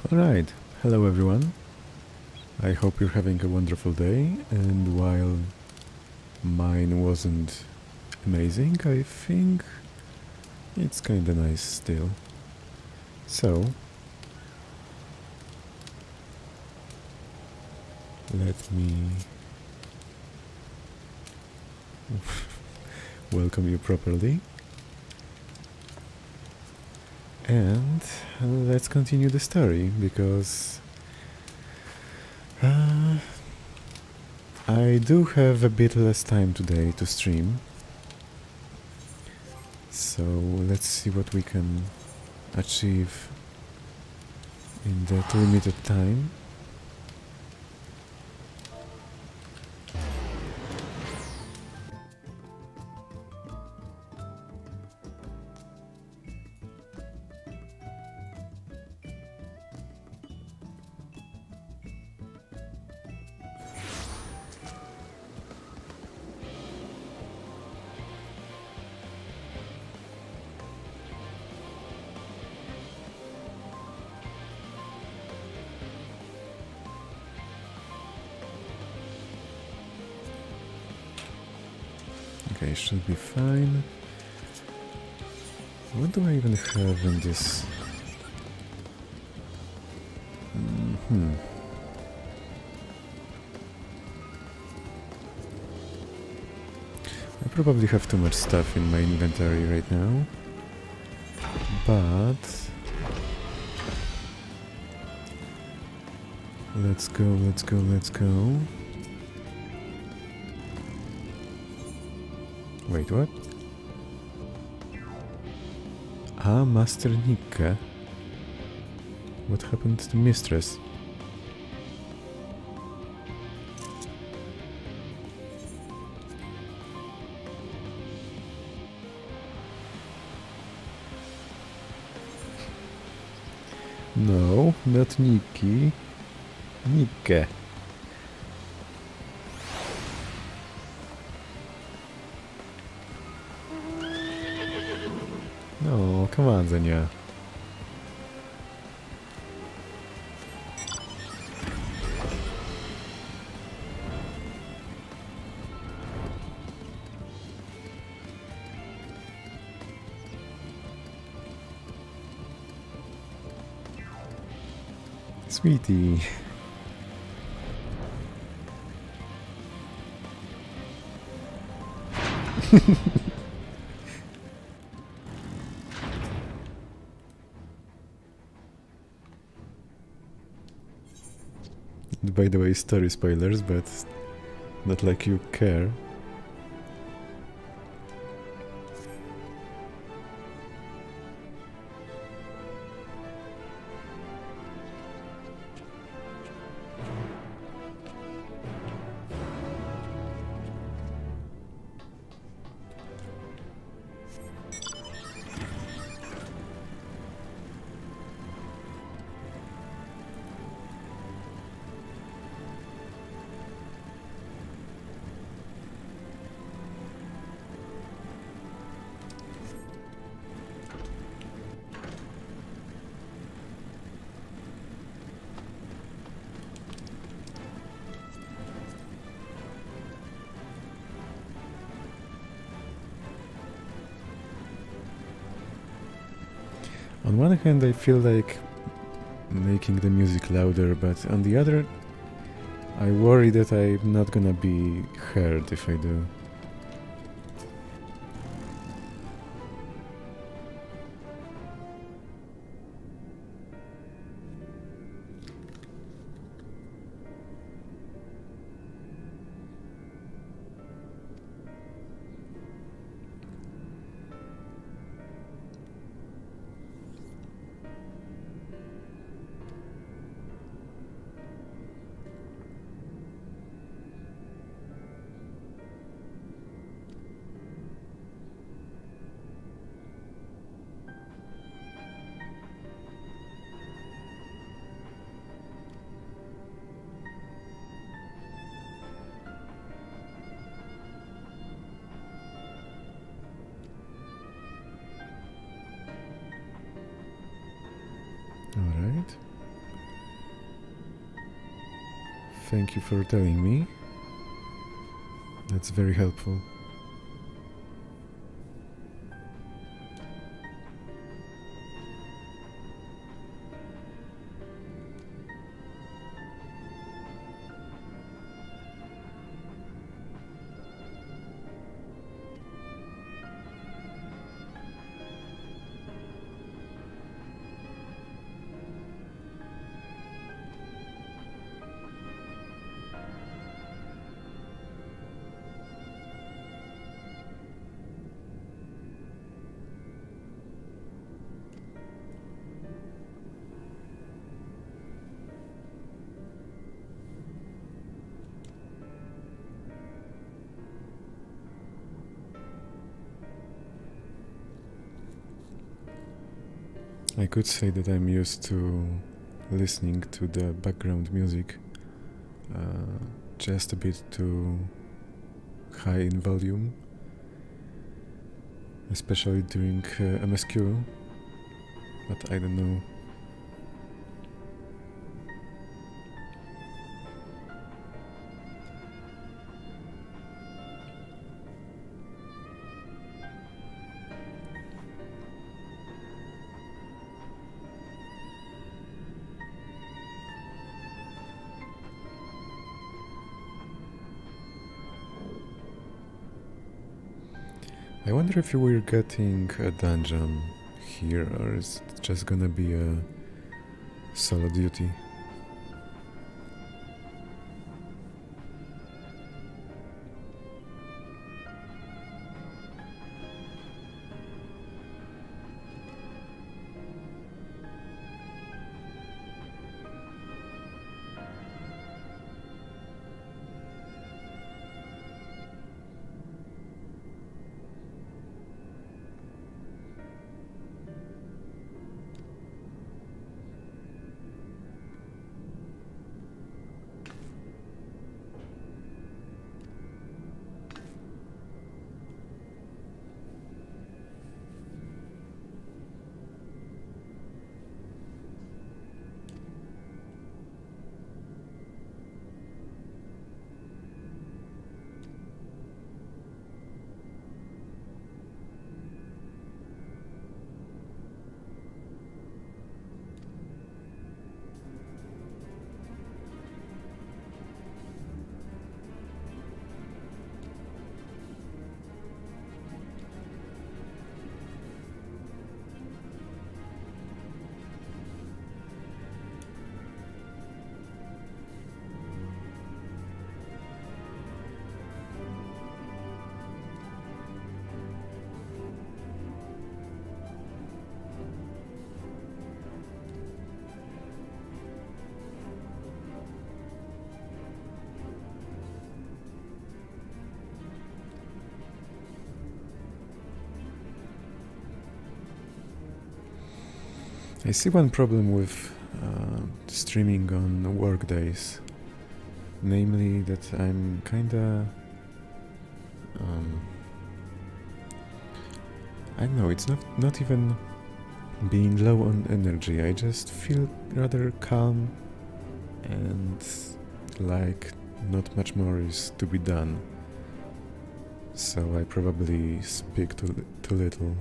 Alright, hello everyone. I hope you're having a wonderful day, and while mine wasn't amazing, I think it's kinda nice still. So, let me welcome you properly, and let's continue the story, because I do have a bit less time today to stream. So let's see what we can achieve in that limited time. Okay, should be fine. What do I even have in this? I probably have too much stuff in my inventory right now, but let's go. Wait, what? Ah, Master Nikke. What happened to Mistress? No, not Nikki. Nikke. No, come on, Zenia. Sweetie. By the way, story spoilers, but not like you care. On one hand, I feel like making the music louder, but on the other, I worry that I'm not gonna be heard if I do. Thank you for telling me. That's very helpful. I could say that I'm used to listening to the background music just a bit too high in volume, especially during MSQ, but I don't know. I wonder if we're getting a dungeon here, or is it just gonna be a solo duty? I see one problem with streaming on work days, namely that I'm kinda I don't know, it's not even being low on energy. I just feel rather calm and like not much more is to be done. So I probably speak too little.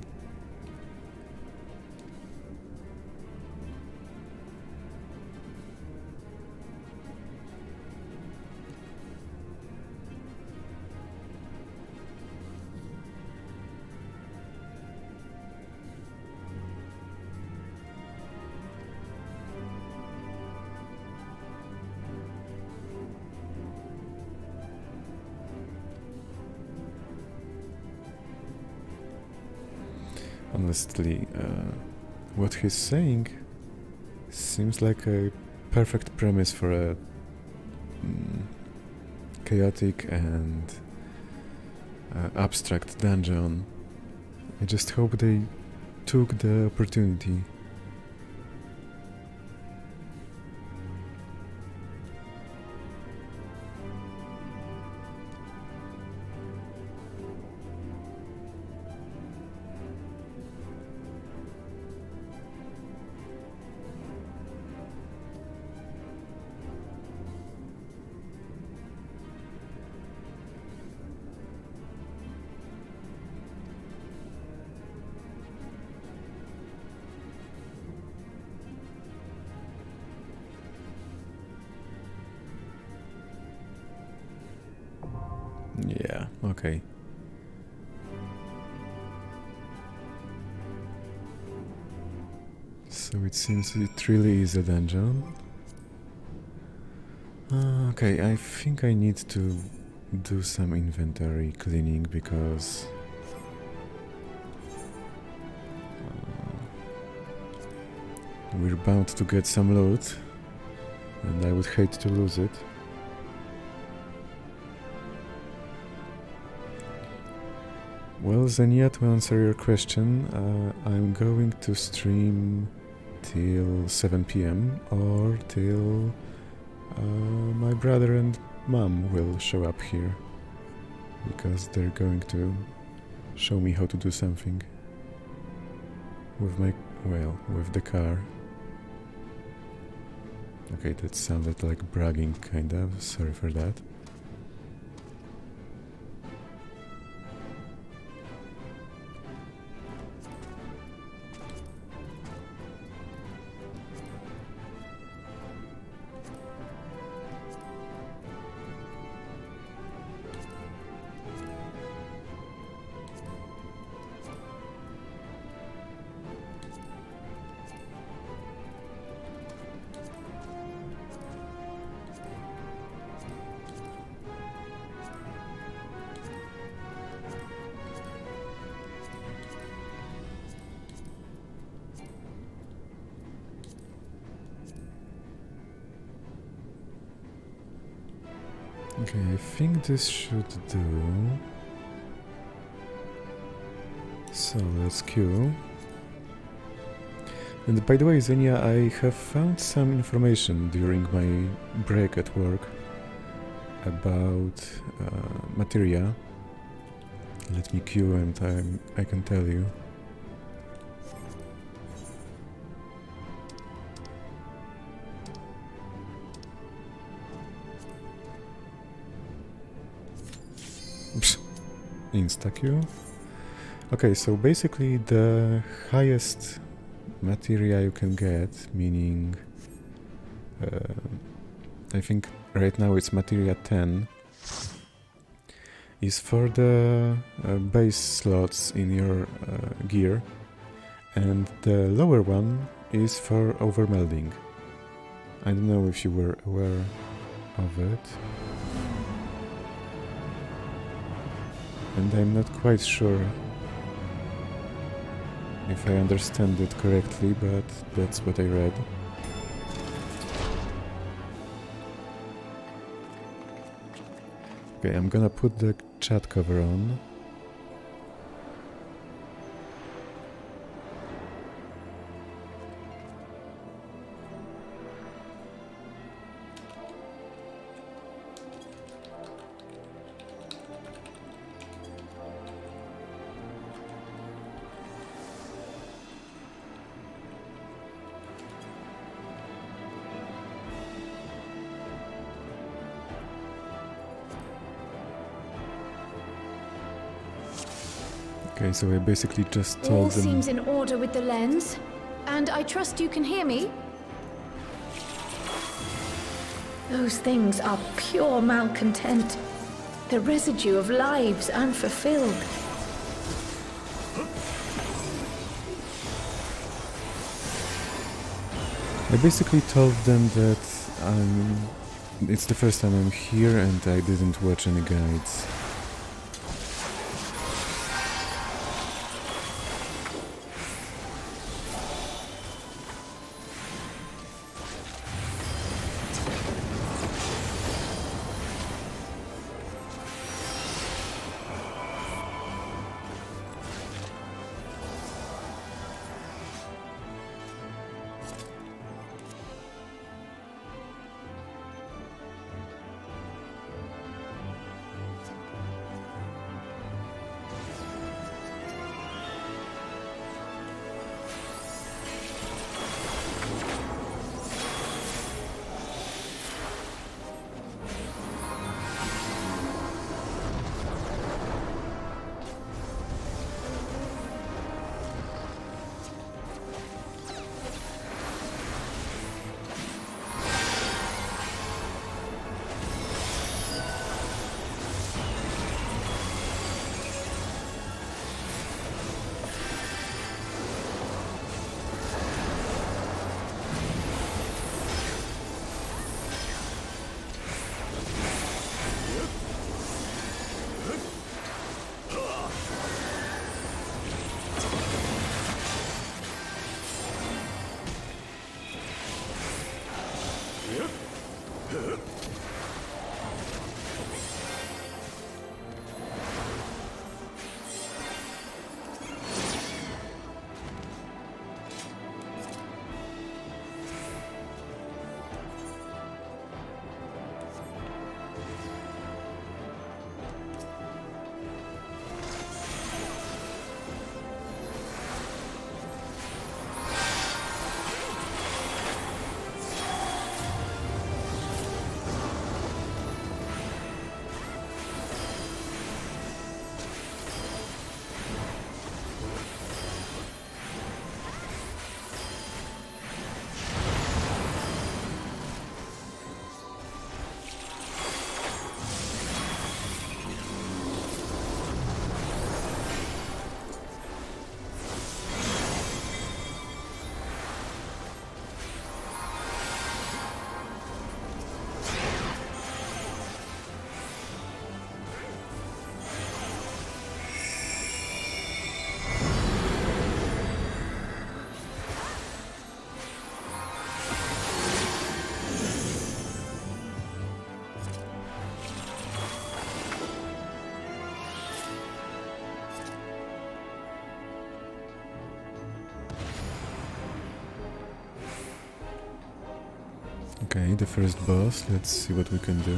Honestly, what he's saying seems like a perfect premise for a chaotic and abstract dungeon. I just hope they took the opportunity. Yeah, okay. So it seems it really is a dungeon. Okay, I think I need to do some inventory cleaning because we're bound to get some loot and I would hate to lose it. Well, Zenia, to answer your question, I'm going to stream till 7 p.m. or till my brother and mom will show up here because they're going to show me how to do something with my, well, with the car. Okay, that sounded like bragging, kind of. Sorry for that. Okay, I think this should do. So let's queue. And by the way, Zenia, I have found some information during my break at work about materia. Let me queue and I can tell you. Insta-queue. Okay, so basically the highest materia you can get, meaning I think right now it's materia 10, is for the base slots in your gear, and the lower one is for overmelding. I don't know if you were aware of it. And I'm not quite sure if I understand it correctly, but that's what I read. Okay, I'm gonna put the chat cover on. Okay, so I basically just told All them... seems in order with the lens, and I trust you can hear me? Those things are pure malcontent, the residue of lives unfulfilled. I basically told them that it's the first time I'm here and I didn't watch any guides. the first boss. Let's see what we can do.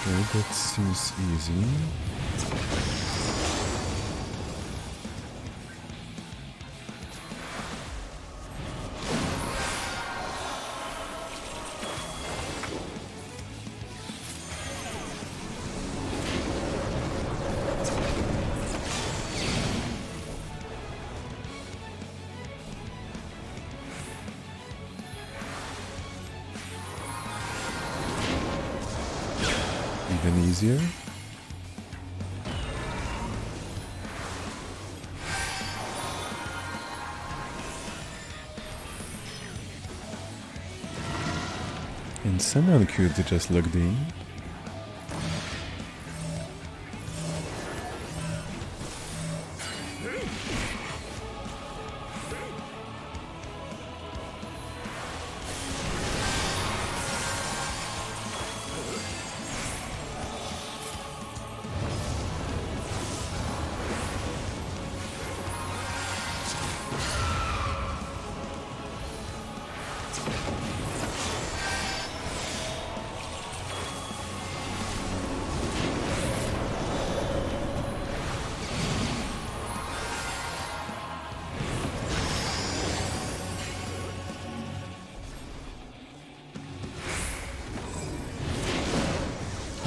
Okay, that seems easy. Even easier. And someone cute just logged in.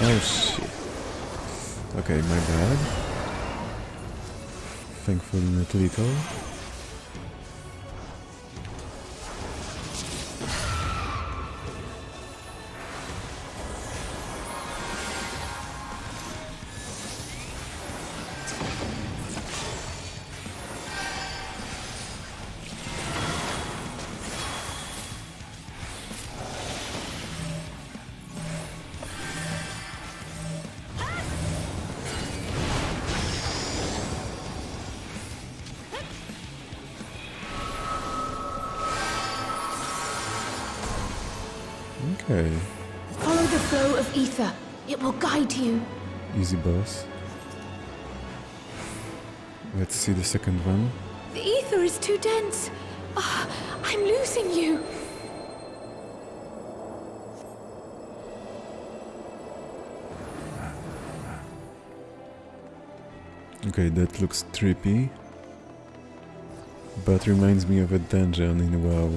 Oh shit. Okay, my bad. Thankfully not little. Okay, Follow the flow of ether. It will guide you. easy boss. Let's see the second one. The ether is too dense. Ah, I'm losing you. Okay, that looks trippy, but reminds me of a dungeon in WoW.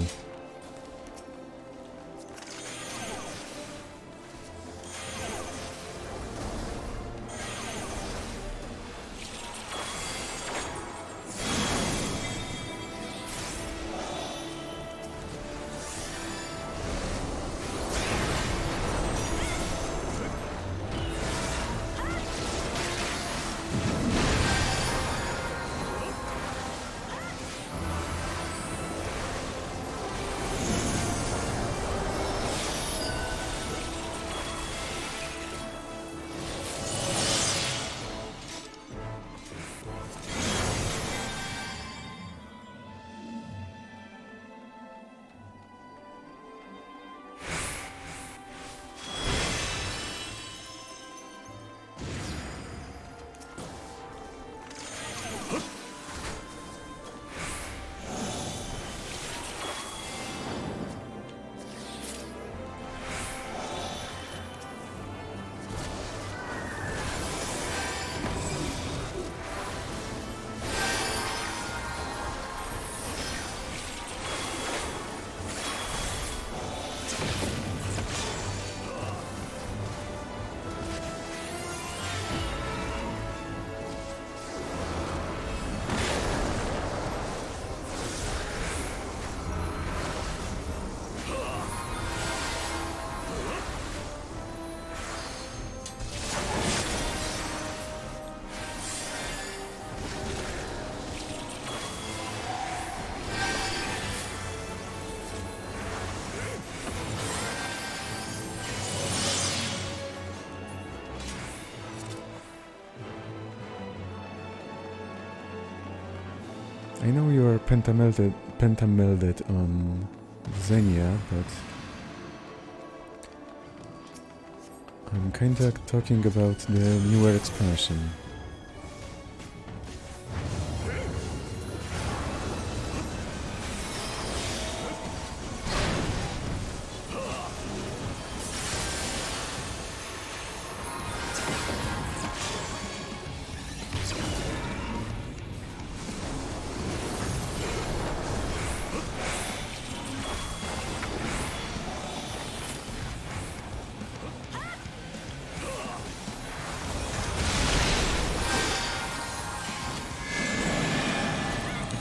I know you are pentamelded on Xenia, but I'm kinda talking about the newer expansion.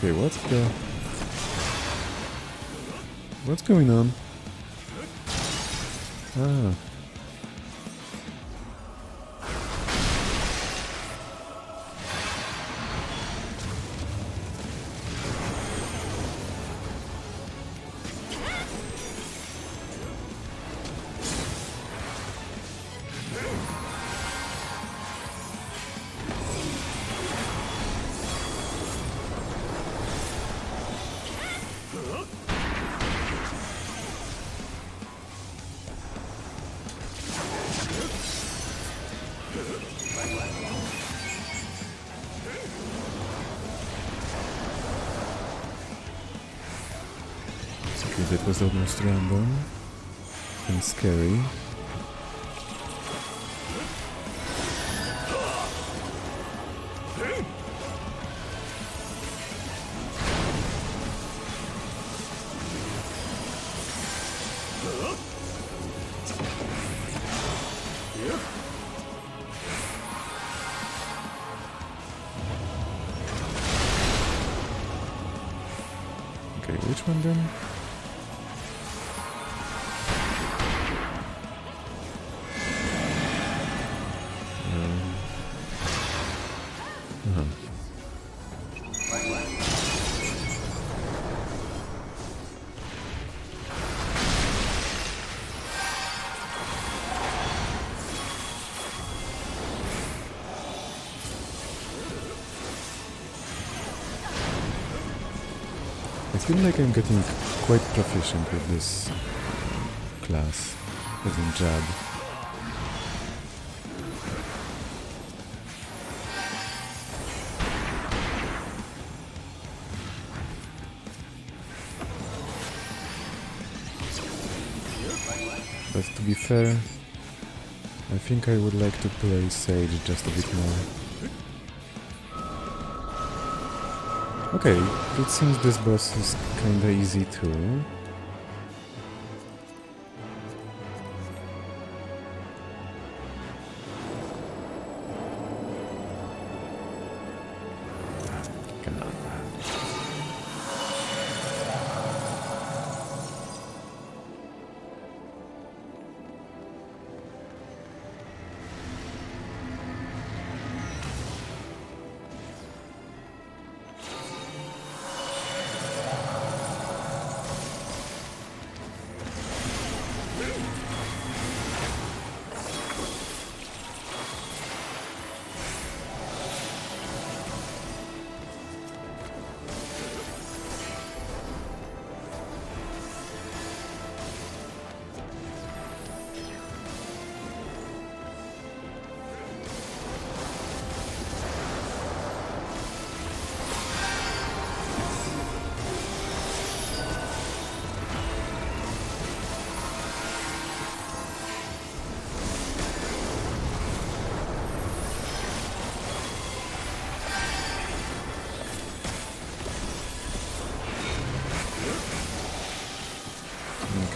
Okay, what's going on? Ah. Okay, that was almost random and scary. Okay, which one then? Uh-huh. I feel like I'm getting quite proficient with this class, as in Jab. But to be fair, I think I would like to play Sage just a bit more. Okay, it seems this boss is kinda easy too. Come on.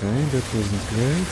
Okay, that wasn't great.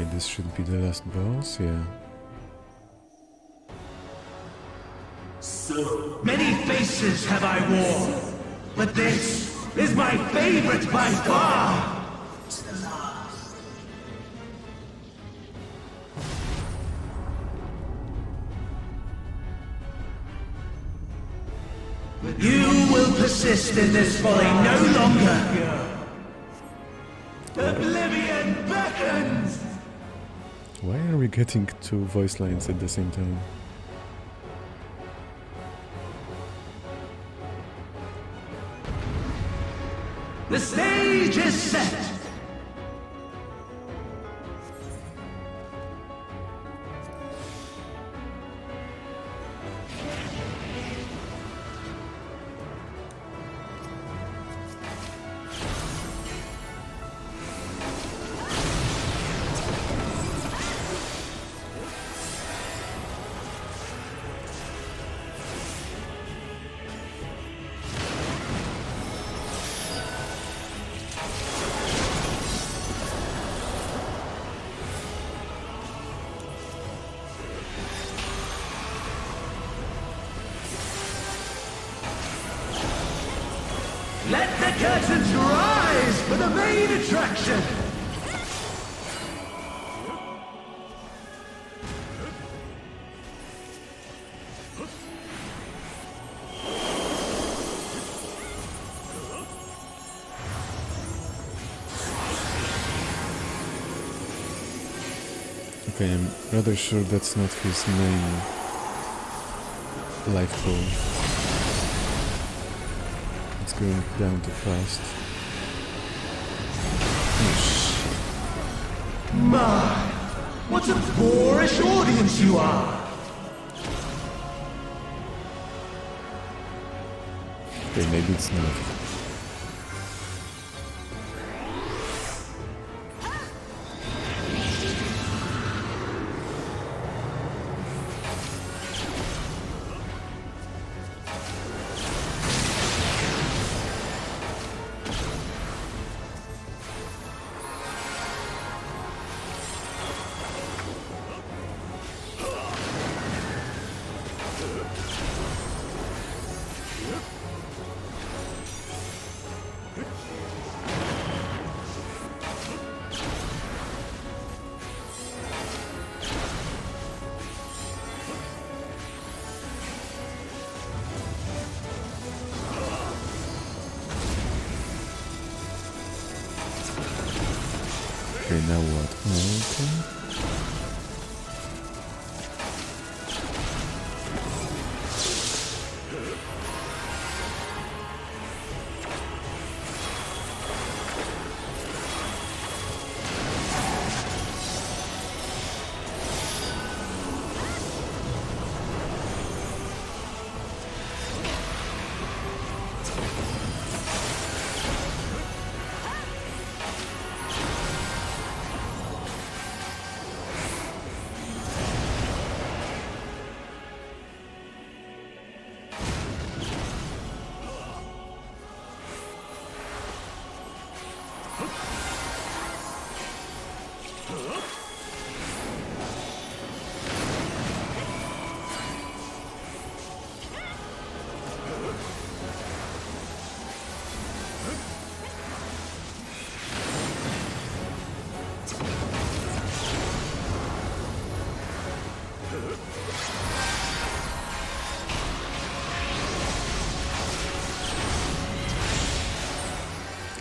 Okay, this should be the last boss, yeah. So many faces have I worn, but this is my favorite by far. It's the last. You will persist in this folly no longer. Oblivion beckons. Why are we getting two voice lines at the same time? The stage is set! Let the curtains rise for the main attraction! Okay, I'm rather sure that's not his main life pool. It's going down too fast. My, what a boorish audience you are! Okay, maybe it's not. Okay, now what? Okay.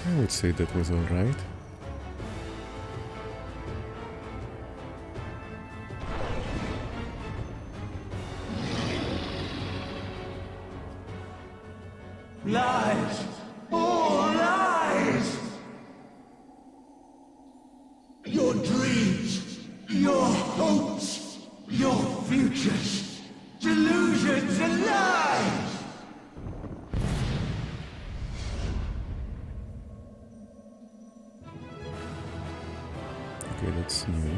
I would say that was alright. Lies! All lies! Your dreams, your hopes, your futures, delusions and lies! Okay, that's new.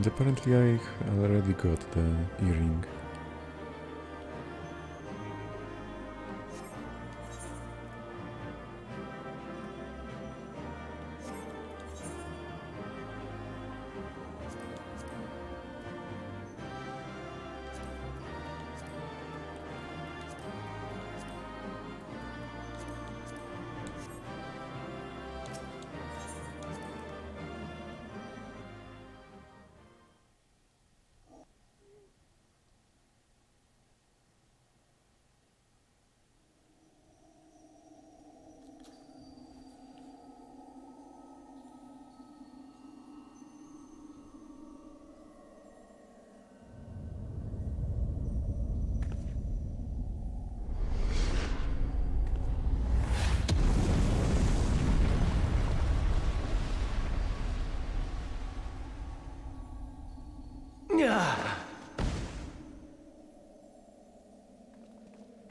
And apparently I already got the earring.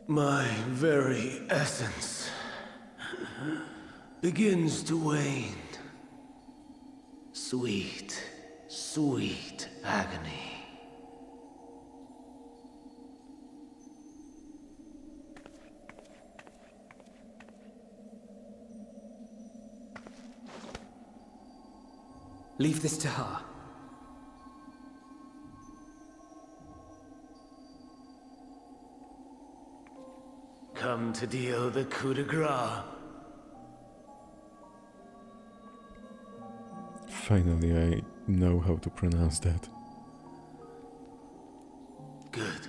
My very essence begins to wane. Sweet, sweet agony. Leave this to her. Come to deal the coup de grace. Finally, I know how to pronounce that. Good.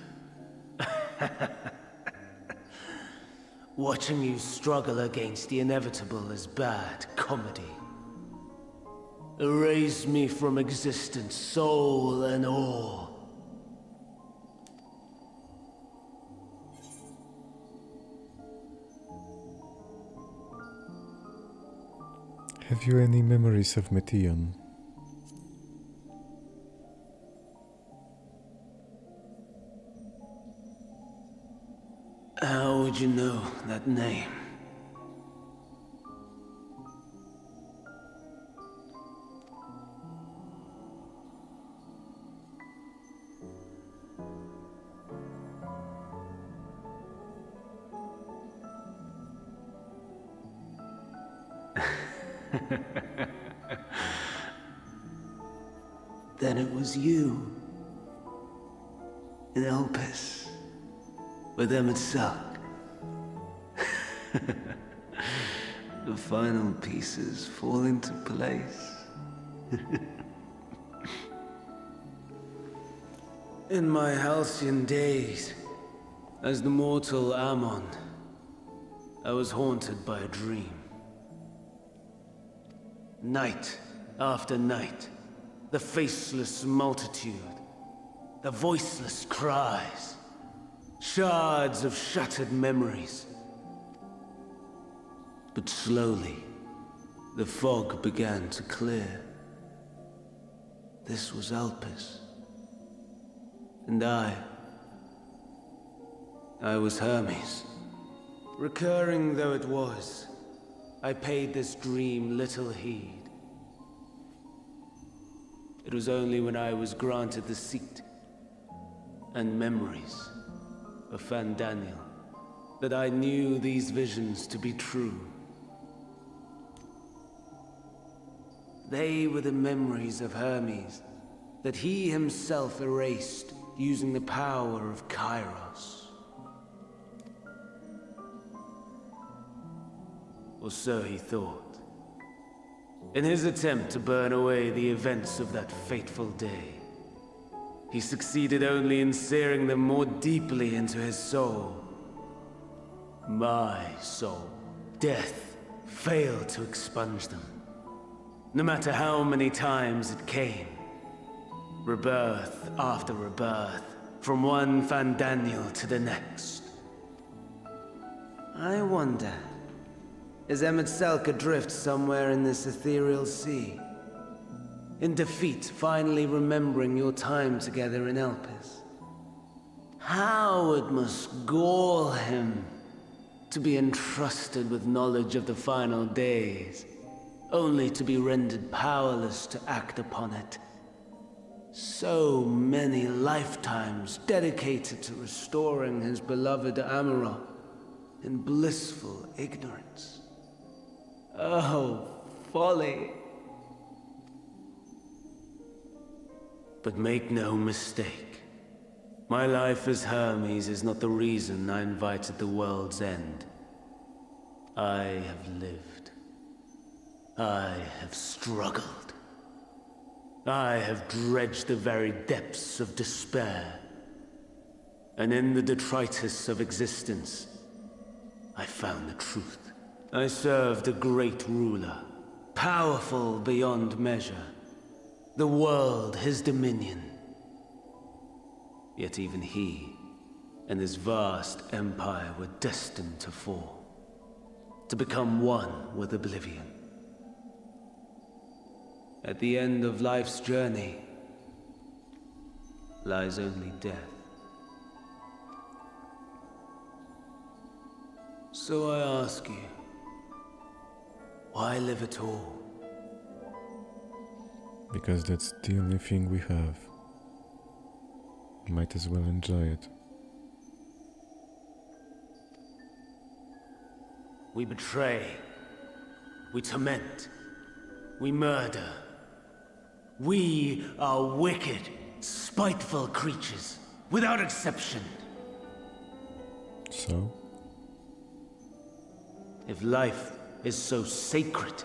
Watching you struggle against the inevitable is bad comedy. Erase me from existence, soul and all. Have you any memories of Metion? How would you know that name? Then it was you, in Elpis, with Emmet-Selk. The final pieces fall into place. In my halcyon days, as the mortal Ammon, I was haunted by a dream. Night after night, the faceless multitude, the voiceless cries, shards of shattered memories. But slowly, the fog began to clear. This was Elpis. And I was Hermes. Recurring though it was, I paid this dream little heed. It was only when I was granted the seat and memories of Fandaniel that I knew these visions to be true. They were the memories of Hermes that he himself erased using the power of Kairos. Or so he thought. In his attempt to burn away the events of that fateful day, he succeeded only in searing them more deeply into his soul. My soul. Death failed to expunge them. No matter how many times it came. Rebirth after rebirth, from one Fandaniel to the next. I wonder, is Emmet-Selk adrift somewhere in this ethereal sea? In defeat, finally remembering your time together in Elpis? How it must gall him to be entrusted with knowledge of the final days, only to be rendered powerless to act upon it. So many lifetimes dedicated to restoring his beloved Amarok in blissful ignorance. Oh, folly. But make no mistake. My life as Hermes is not the reason I invited the world's end. I have lived. I have struggled. I have dredged the very depths of despair. And in the detritus of existence, I found the truth. I served a great ruler, powerful beyond measure. The world his dominion. Yet even he and his vast empire were destined to fall, to become one with oblivion. At the end of life's journey lies only death. So I ask you, why live at all? Because that's the only thing we have. Might as well enjoy it. We betray. We torment. We murder. We are wicked, spiteful creatures, without exception. So? If life is so sacred,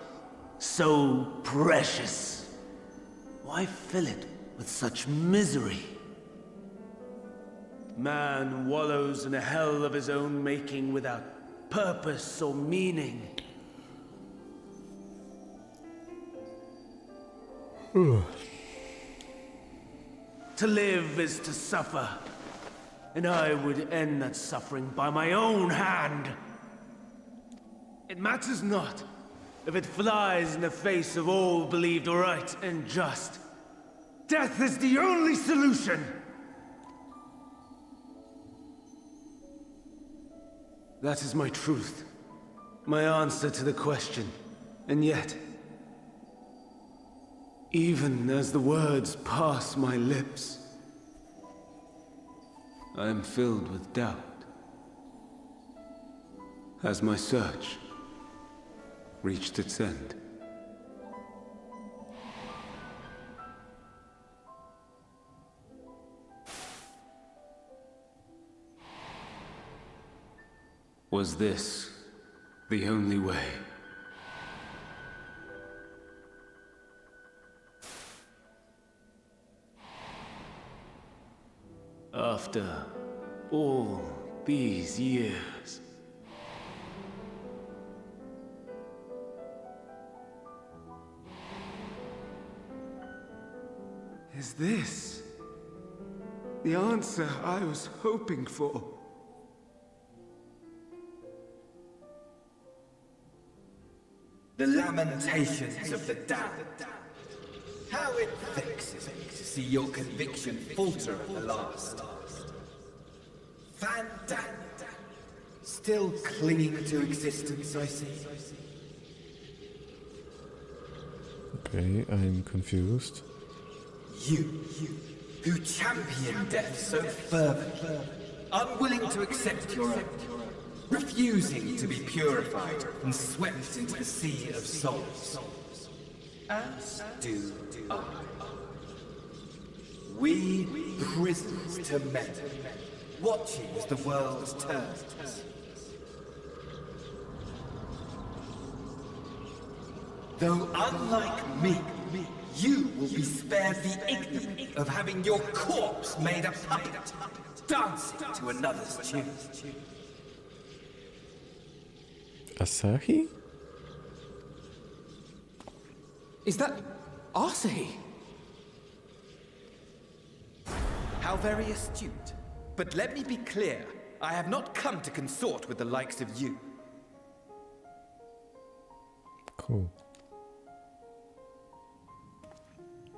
so precious, why fill it with such misery? Man wallows in a hell of his own making without purpose or meaning. To live is to suffer, and I would end that suffering by my own hand. It matters not if it flies in the face of all believed right and just. Death is the only solution! That is my truth, my answer to the question. And yet, even as the words pass my lips, I am filled with doubt. Has my search reached its end? Was this the only way? After all these years, is this the answer I was hoping for? The lamentations of the damned. How it vexes me to see your conviction falter at the last. Fandango. Still clinging to existence, I see. Okay, I'm confused. You, who champion death so fervently, unwilling to accept your own, refusing to be purified and swept into the sea of souls. As do I. We prisoners to men, watching as the world turns. Though unlike me, you will be spared the ignominy of having your corpse made a puppet, dancing to another's tune. Asahi? Is that Asahi? How very astute. But let me be clear, I have not come to consort with the likes of you. Cool.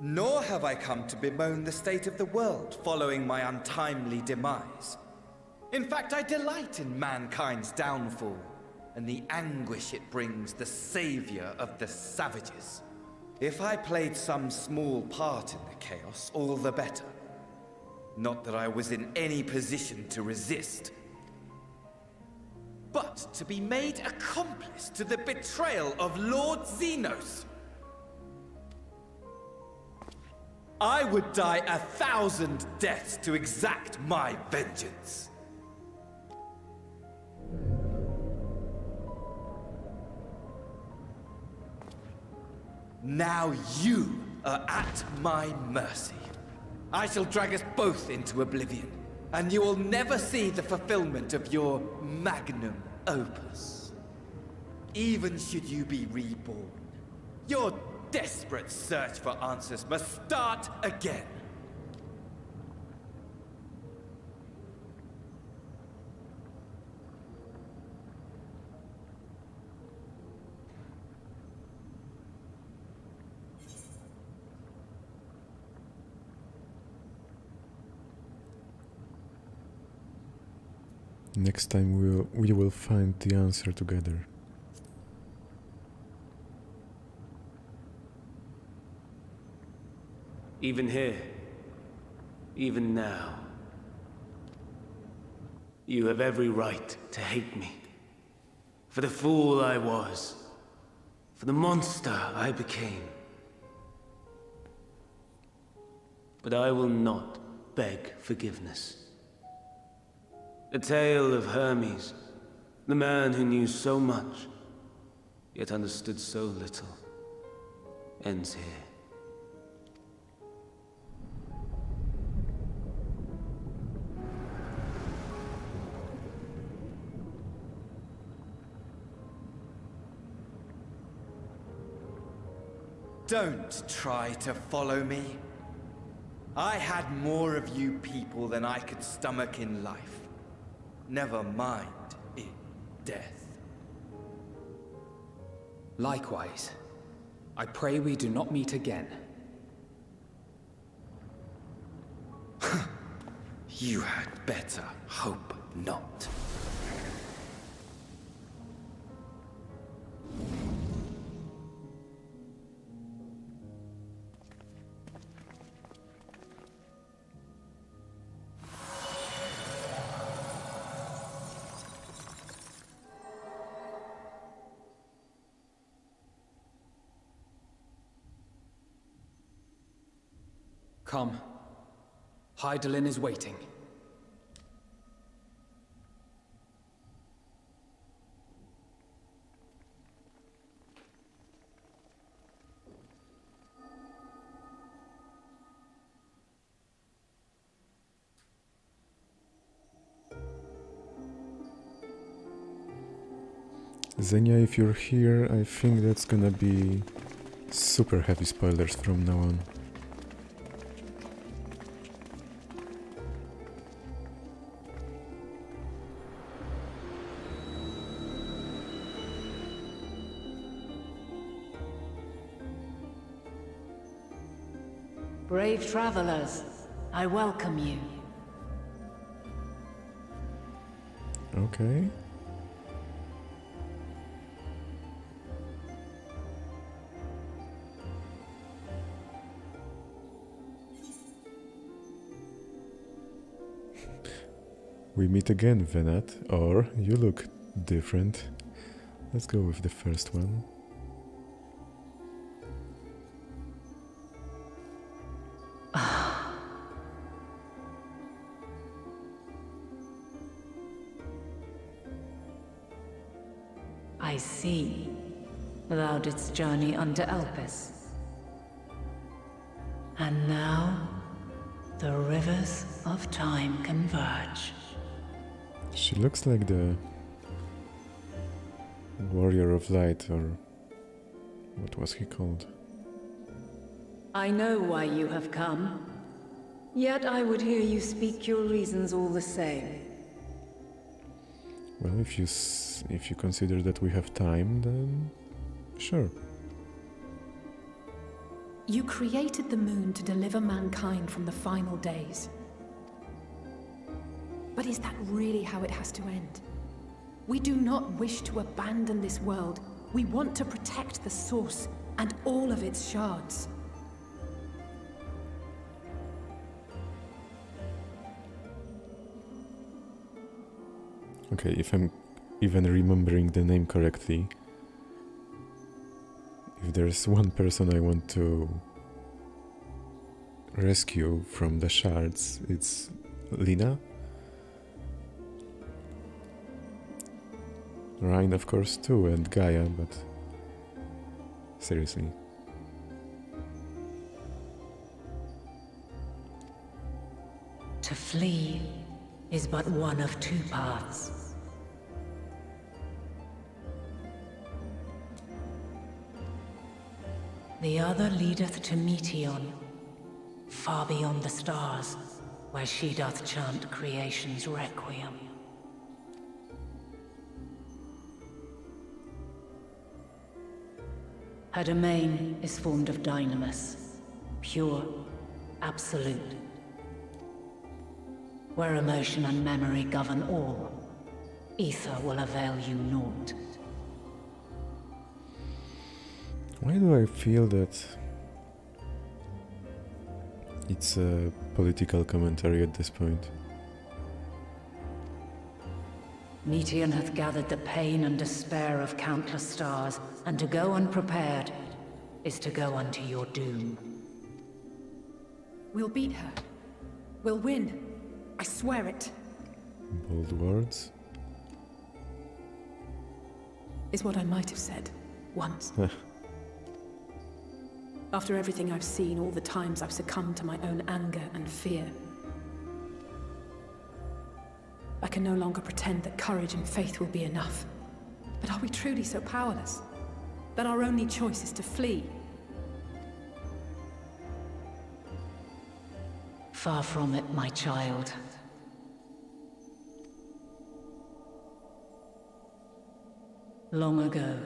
Nor have I come to bemoan the state of the world following my untimely demise. In fact, I delight in mankind's downfall and the anguish it brings the savior of the savages. If I played some small part in the chaos, all the better. Not that I was in any position to resist. But to be made accomplice to the betrayal of Lord Xenos. I would die 1,000 deaths to exact my vengeance. Now you are at my mercy. I shall drag us both into oblivion, and you will never see the fulfillment of your magnum opus. Even should you be reborn, your desperate search for answers must start again. Next time we will find the answer together. Even here, even now, you have every right to hate me. For the fool I was, for the monster I became. But I will not beg forgiveness. The tale of Hermes, the man who knew so much, yet understood so little, ends here. Don't try to follow me. I had more of you people than I could stomach in life. Never mind in death. Likewise, I pray we do not meet again. You had better hope not. Come. Hydaelyn is waiting. Xenia, if you're here, I think that's gonna be super heavy spoilers from now on. Brave travelers, I welcome you. Okay. We meet again, Venat, or you look different. Let's go with the first one. I see. Thou didst journey unto Elpis. And now, the rivers of time converge. She looks like the Warrior of Light, or what was he called? I know why you have come. Yet I would hear you speak your reasons all the same. Well, if you consider that we have time, then sure. You created the moon to deliver mankind from the final days. But is that really how it has to end? We do not wish to abandon this world. We want to protect the source, and all of its shards. Okay, if I'm even remembering the name correctly, if there's one person I want to rescue from the shards, it's Lina. Ryan, of course, too, and Gaia, but seriously. To flee is but one of two paths. The other leadeth to Meteon, far beyond the stars, where she doth chant creation's requiem. Her domain is formed of dynamis, pure, absolute, where emotion and memory govern all. Ether will avail you naught. Why do I feel that it's a political commentary at this point? Meteon hath gathered the pain and despair of countless stars, and to go unprepared is to go unto your doom. We'll beat her. We'll win. I swear it. Bold words. Is what I might have said. Once. After everything I've seen, all the times I've succumbed to my own anger and fear. I can no longer pretend that courage and faith will be enough. But are we truly so powerless? That our only choice is to flee? Far from it, my child. Long ago,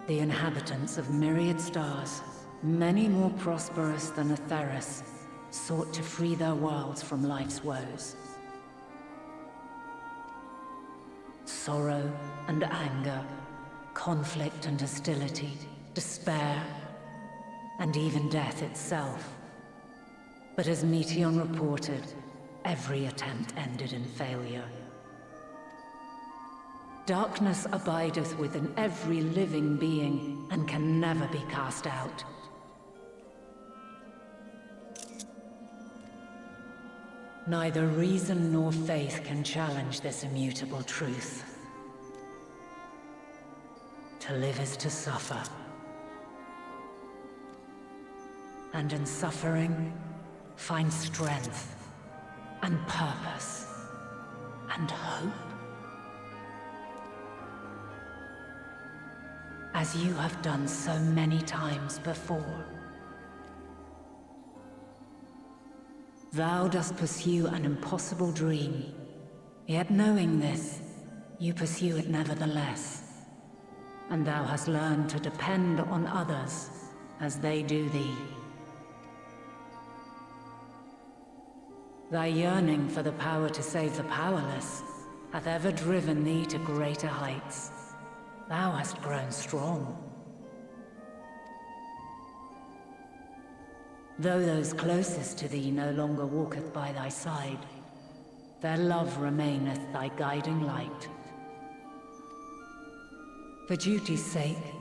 the inhabitants of myriad stars, many more prosperous than Atheris, sought to free their worlds from life's woes. Sorrow and anger, conflict and hostility, despair, and even death itself. But as Meteon reported, every attempt ended in failure. Darkness abideth within every living being and can never be cast out. Neither reason nor faith can challenge this immutable truth. To live is to suffer. And in suffering, find strength, and purpose, and hope. As you have done so many times before. Thou dost pursue an impossible dream, yet knowing this, you pursue it nevertheless. And thou hast learned to depend on others as they do thee. Thy yearning for the power to save the powerless hath ever driven thee to greater heights. Thou hast grown strong. Though those closest to thee no longer walketh by thy side, their love remaineth thy guiding light. For duty's sake,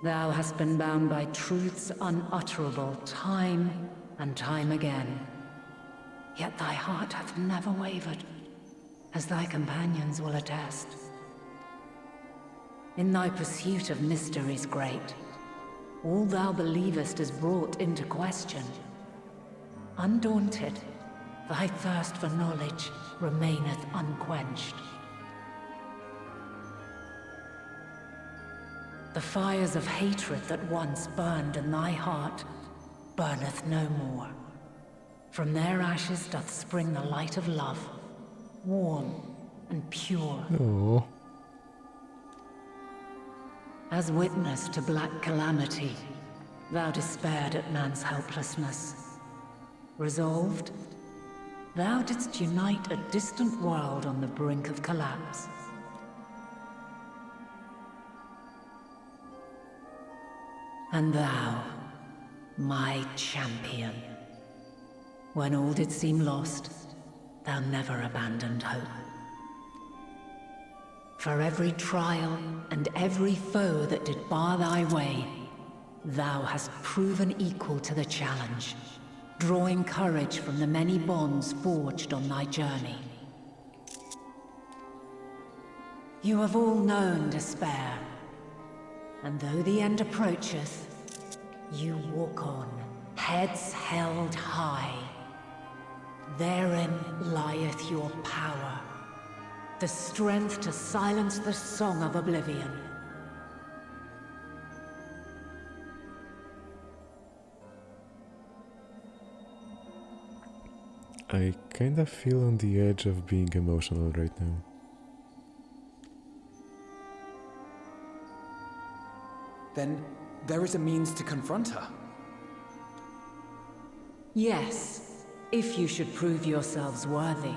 thou hast been bound by truths unutterable time and time again. Yet thy heart hath never wavered, as thy companions will attest. In thy pursuit of mysteries great, all thou believest is brought into question. Undaunted, thy thirst for knowledge remaineth unquenched. The fires of hatred that once burned in thy heart burneth no more. From their ashes doth spring the light of love, warm and pure. Oh. As witness to black calamity, thou despaired at man's helplessness. Resolved, thou didst unite a distant world on the brink of collapse. And thou, my champion. When all did seem lost, thou never abandoned hope. For every trial and every foe that did bar thy way, thou hast proven equal to the challenge, drawing courage from the many bonds forged on thy journey. You have all known despair, and though the end approacheth, you walk on, heads held high. Therein lieth your power, the strength to silence the song of oblivion. I kinda feel on the edge of being emotional right now. Then there is a means to confront her. Yes, if you should prove yourselves worthy.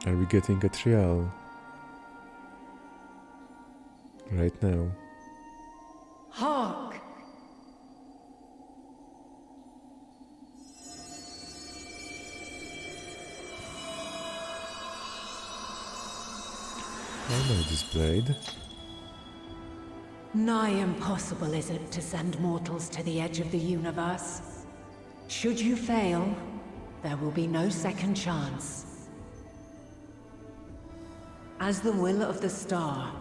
Are we getting a trial? Right now. Hark! I know this blade. Nigh impossible is it to send mortals to the edge of the universe. Should you fail, there will be no second chance. As the will of the star,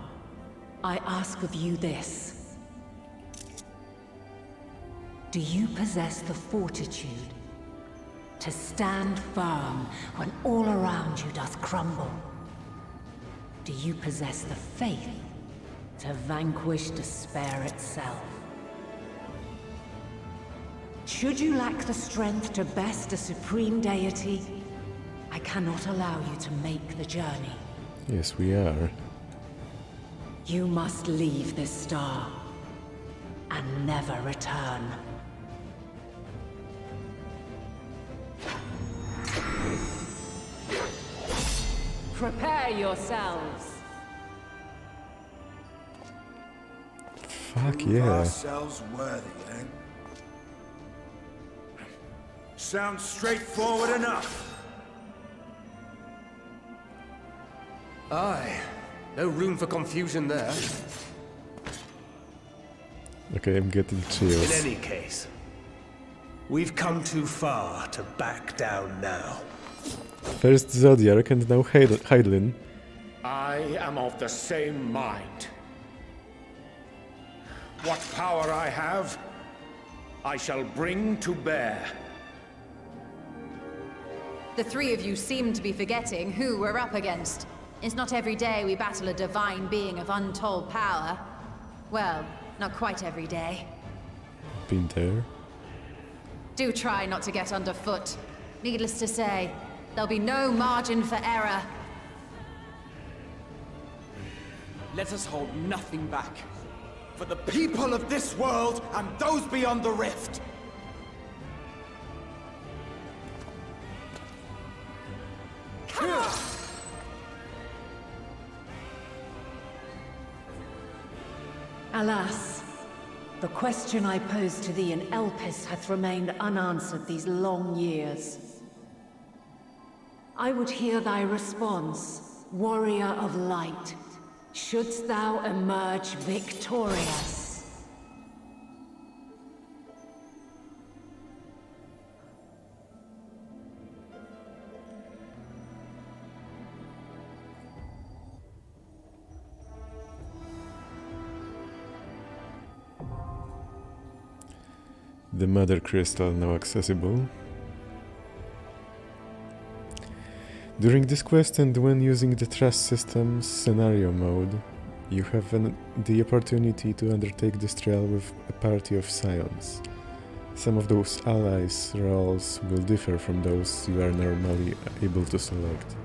I ask of you this. Do you possess the fortitude to stand firm when all around you doth crumble? Do you possess the faith to vanquish despair itself? Should you lack the strength to best a supreme deity, I cannot allow you to make the journey. Yes, we are. You must leave this star and never return. Prepare yourselves. Fuck Prove yeah. ourselves worthy, eh? Sounds straightforward enough. Aye. No room for confusion there. Okay, I'm getting chills. In any case, we've come too far to back down now. First Zodiac and now Hydaelyn. I am of the same mind. What power I have, I shall bring to bear. The three of you seem to be forgetting who we're up against. It's not every day we battle a divine being of untold power. Well, not quite every day. Been there. Do try not to get underfoot. Needless to say, there'll be no margin for error. Let us hold nothing back. For the people of this world and those beyond the rift. Alas, the question I posed to thee in Elpis hath remained unanswered these long years. I would hear thy response, warrior of light. Shouldst thou emerge victorious? The Mother Crystal now accessible. During this quest and when using the Trust System's scenario mode, you have the opportunity to undertake this trial with a party of scions. Some of those allies' roles will differ from those you are normally able to select.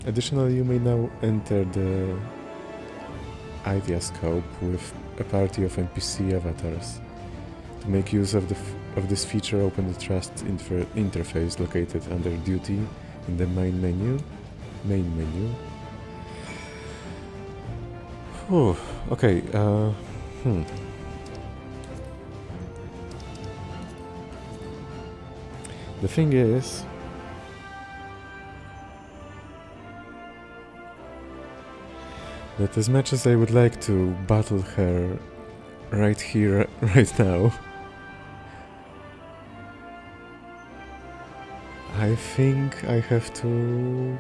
Additionally, you may now enter the Ideascope with a party of NPC avatars. To make use of this feature, open the Trust interface located under Duty in the main menu. Oh, okay. The thing is, that as much as I would like to battle her right here, right now, I think I have to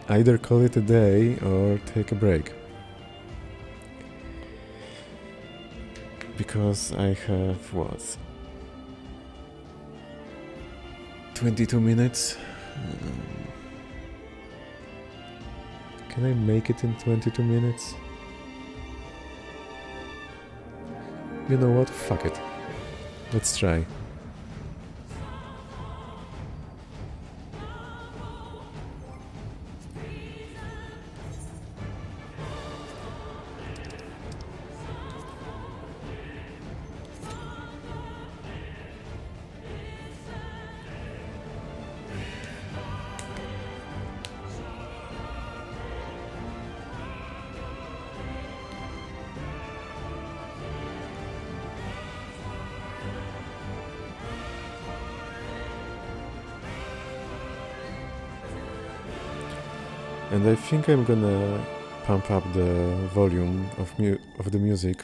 either call it a day or take a break. Because I have, what? 22 minutes? Can I make it in 22 minutes? You know what? Fuck it. Let's try. And I think I'm gonna pump up the volume of the music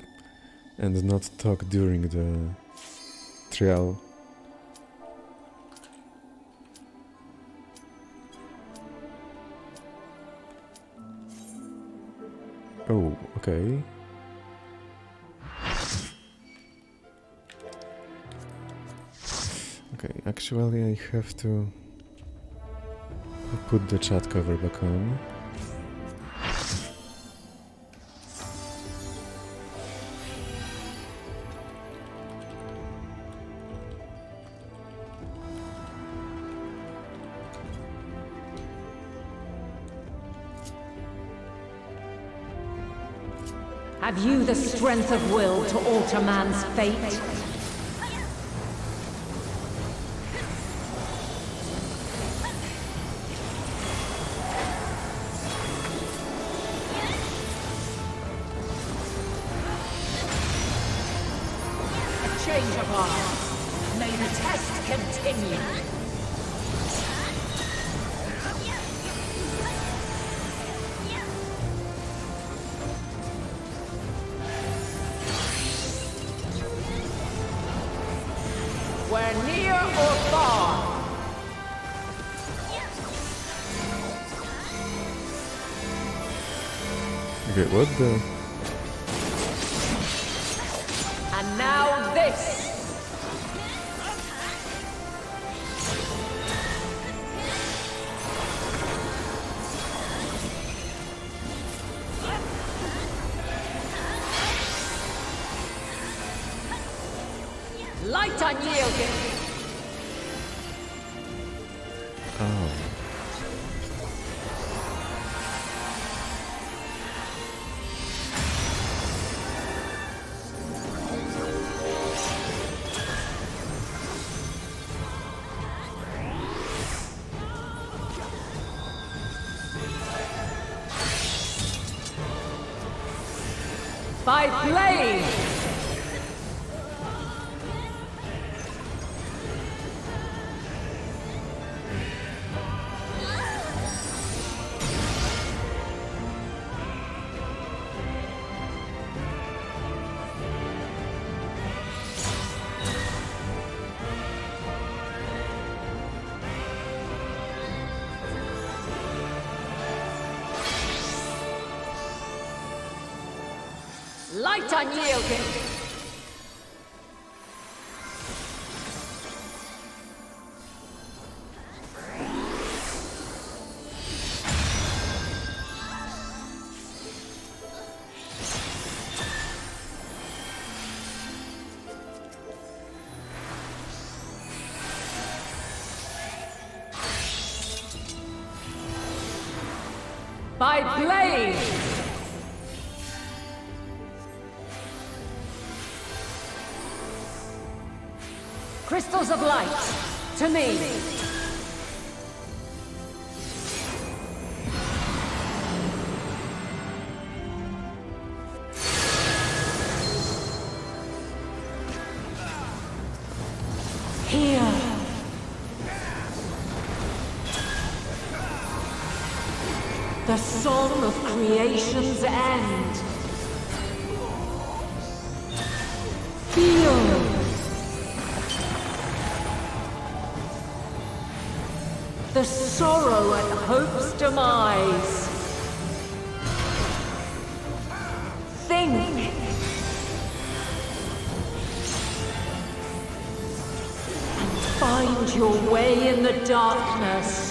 and not talk during the trial. Oh, okay. Okay, actually I have to put the chat cover back on. Have you the strength of will to alter man's fate? Change of arms. May the test continue. We're near or far. Okay, what the? And now this! Light unyielding! Oh. By blade! Light unyielding! By blade! Crystals of light, to me! The song of creation's end. Feel. The sorrow at hope's demise. Think. And find your way in the darkness.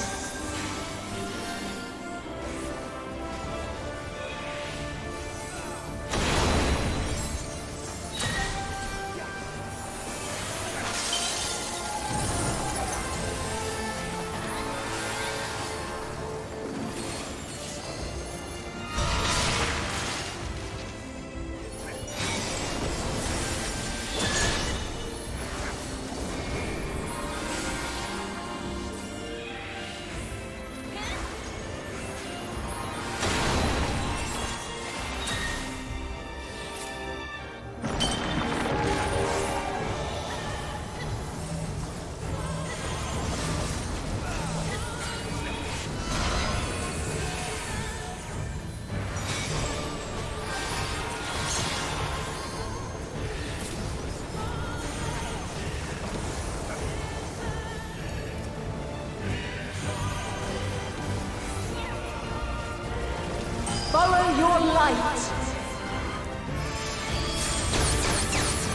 Follow your light.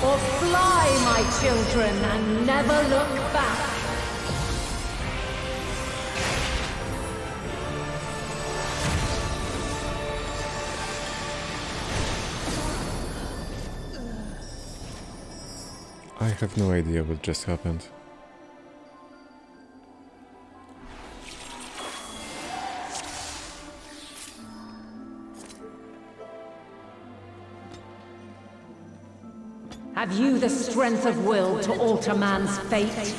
Or fly, my children, and never look back. I have no idea what just happened. Have you the strength of will to alter man's fate?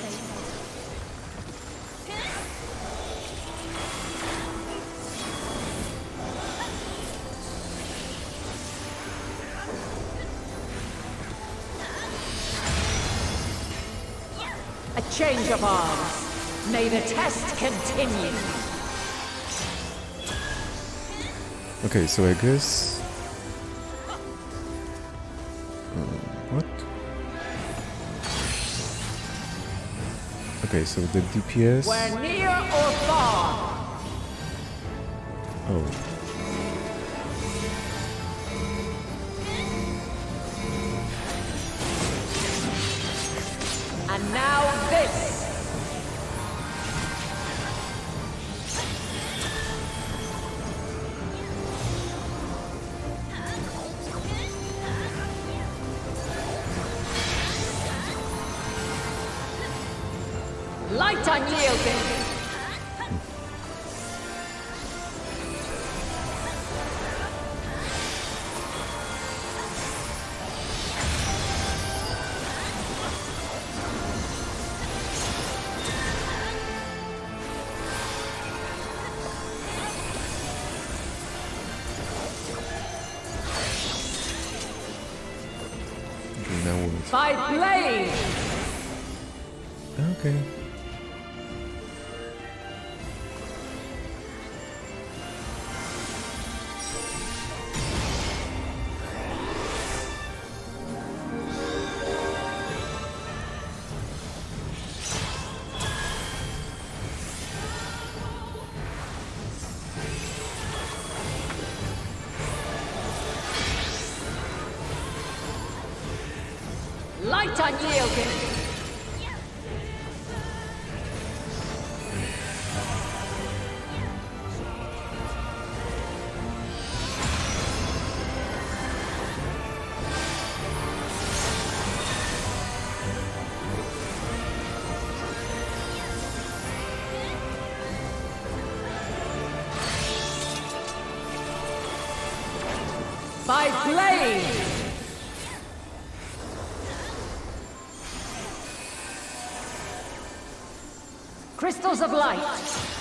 A change of arms. May the test continue. Okay, so I guess... what? Okay, so the DPS... We're near or far. Oh. And now this. Light unyielding. Okay, now what? By blade. Okay. Light unyielding. By blade. Crystals of light,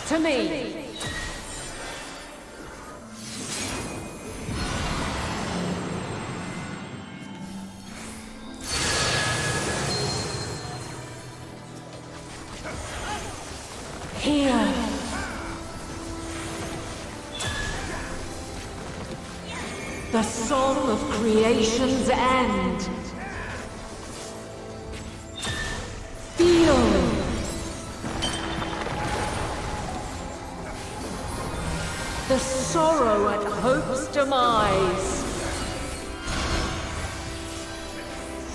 to me. Here. creation's end. Feel the sorrow at hope's demise.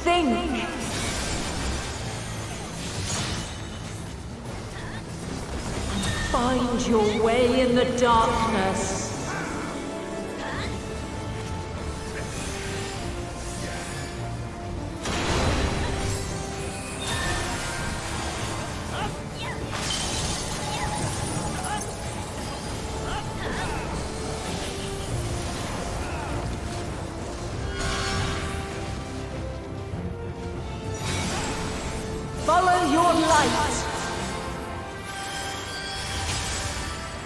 Think. Find your way in the darkness. Follow your light.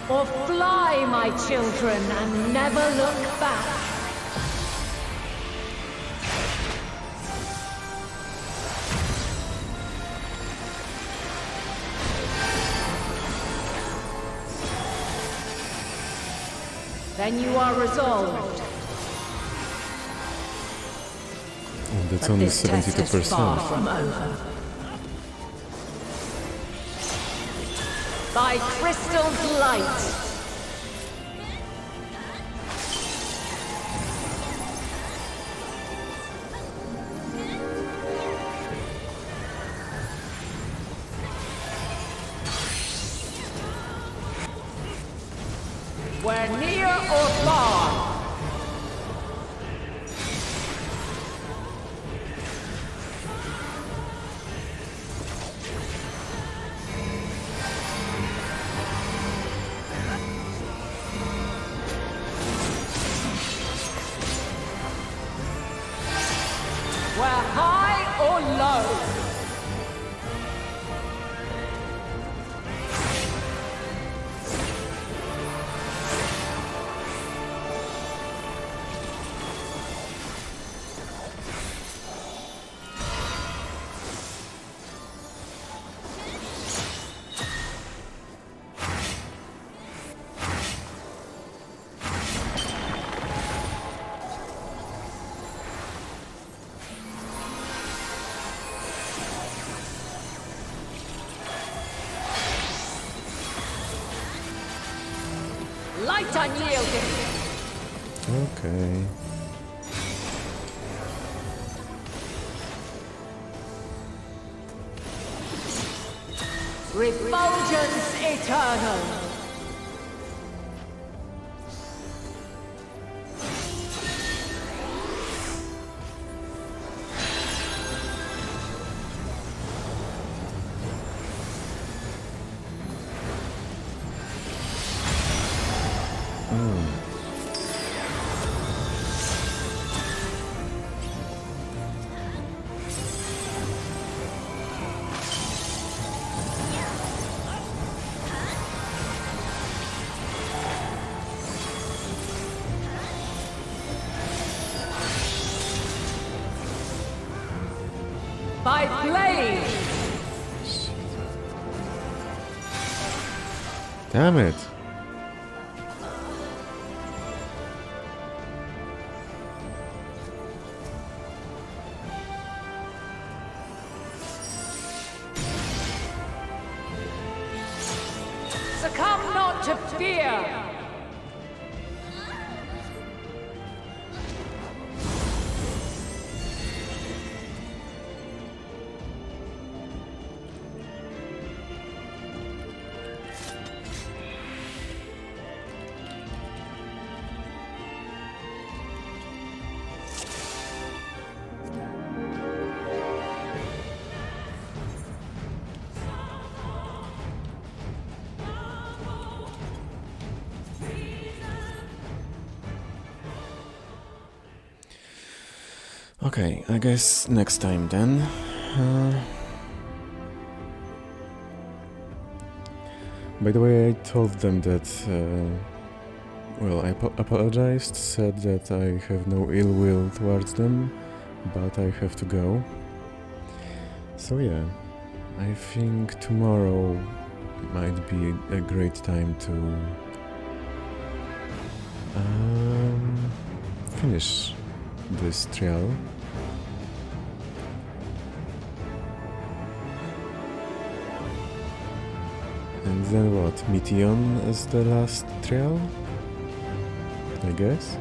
Or fly, my children, and never look back. Then you are resolved. And that's But only this test is far 72%. from over. By crystal's light. We're near or far. We're high or low. Light unyielding. Okay. Refulgence eternal. By blade. Damn it. Succumb not to fear. Okay, I guess next time then. By the way, I told them that, well, I apologized, said that I have no ill will towards them, but I have to go. So yeah, I think tomorrow might be a great time to this trial. And then what? Meteon as the last trial? I guess?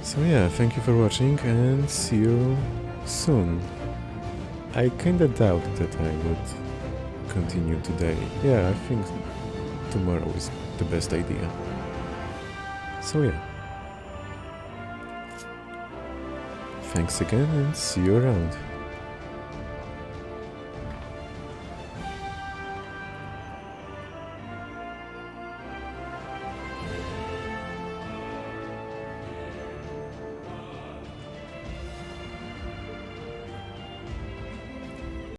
So yeah, thank you for watching and see you soon. I kinda doubt that I would continue today. Yeah, I think tomorrow is the best idea. So yeah. Thanks again and see you around.